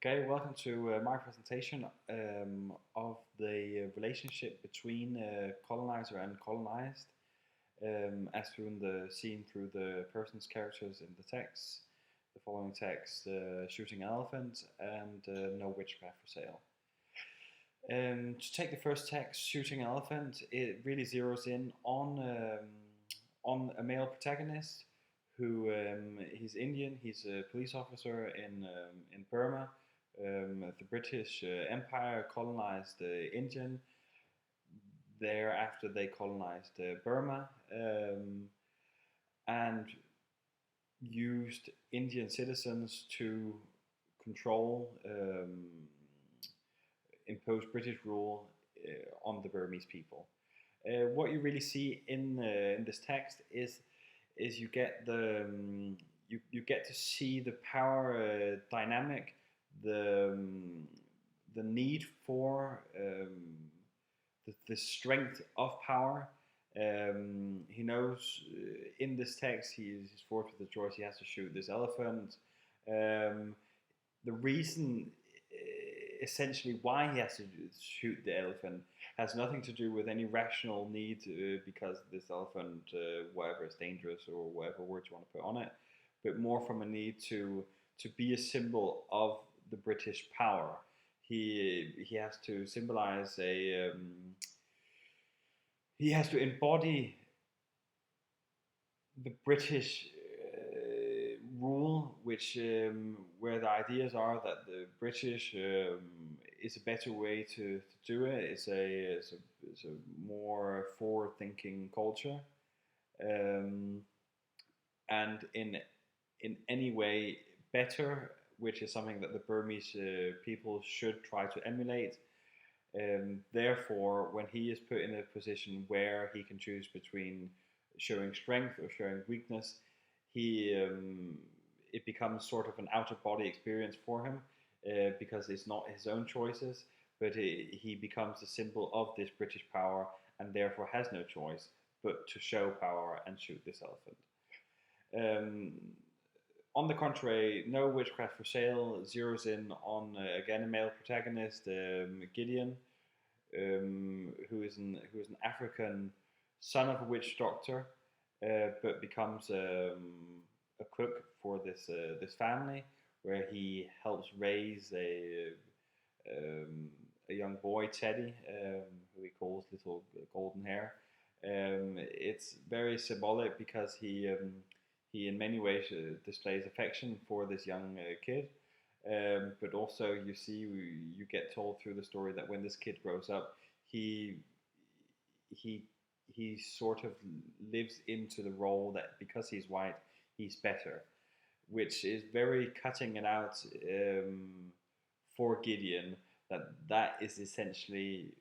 Okay, welcome to my presentation of the relationship between colonizer and colonized, as seen through the person's characters in the text. The following text: shooting an elephant and no witchcraft for sale. To take the first text, shooting an elephant, it really zeroes in on a male protagonist who he's Indian. He's a police officer in Burma. The British Empire colonized India. Thereafter, they colonized Burma and used Indian citizens to control, impose British rule on the Burmese people. What you really see in this text is you get you get to see the power dynamic, the need for the strength of power. He knows in this text he's forced with the choice. He has to shoot this elephant. The reason, essentially, why he has to shoot the elephant has nothing to do with any rational need, because this elephant, whatever, is dangerous or whatever words you want to put on it, but more from a need to be a symbol of the British power. He has to symbolize he has to embody the British rule, which where the ideas are that the British is a better way to do it. It's a more forward-thinking culture, and in any way better, which is something that the Burmese people should try to emulate. Therefore, when he is put in a position where he can choose between showing strength or showing weakness, it becomes sort of an out-of-body experience for him, because it's not his own choices, but he becomes a symbol of this British power, and therefore has no choice but to show power and shoot this elephant. On the contrary, No Witchcraft for Sale zeroes in on again a male protagonist, Gideon, who is an African son of a witch doctor, but becomes a cook for this family, where he helps raise a young boy, Teddy, who he calls Little Golden Hair. It's very symbolic because he in many ways displays affection for this young kid, but also you get told through the story that when this kid grows up, he sort of lives into the role that because he's white, he's better, which is very cutting it out for Gideon, that is essentially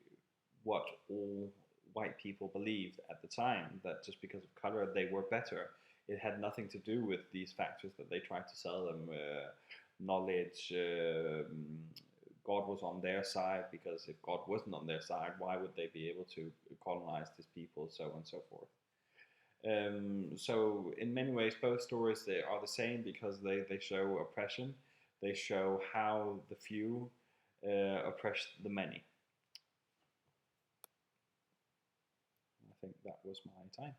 what all white people believed at the time, that just because of color they were better. It had nothing to do with these factors that they tried to sell them. Knowledge, God was on their side, because if God wasn't on their side, why would they be able to colonize these people, so on and so forth. So in many ways, both stories, they are the same because they show oppression. They show how the few oppress the many. I think that was my time.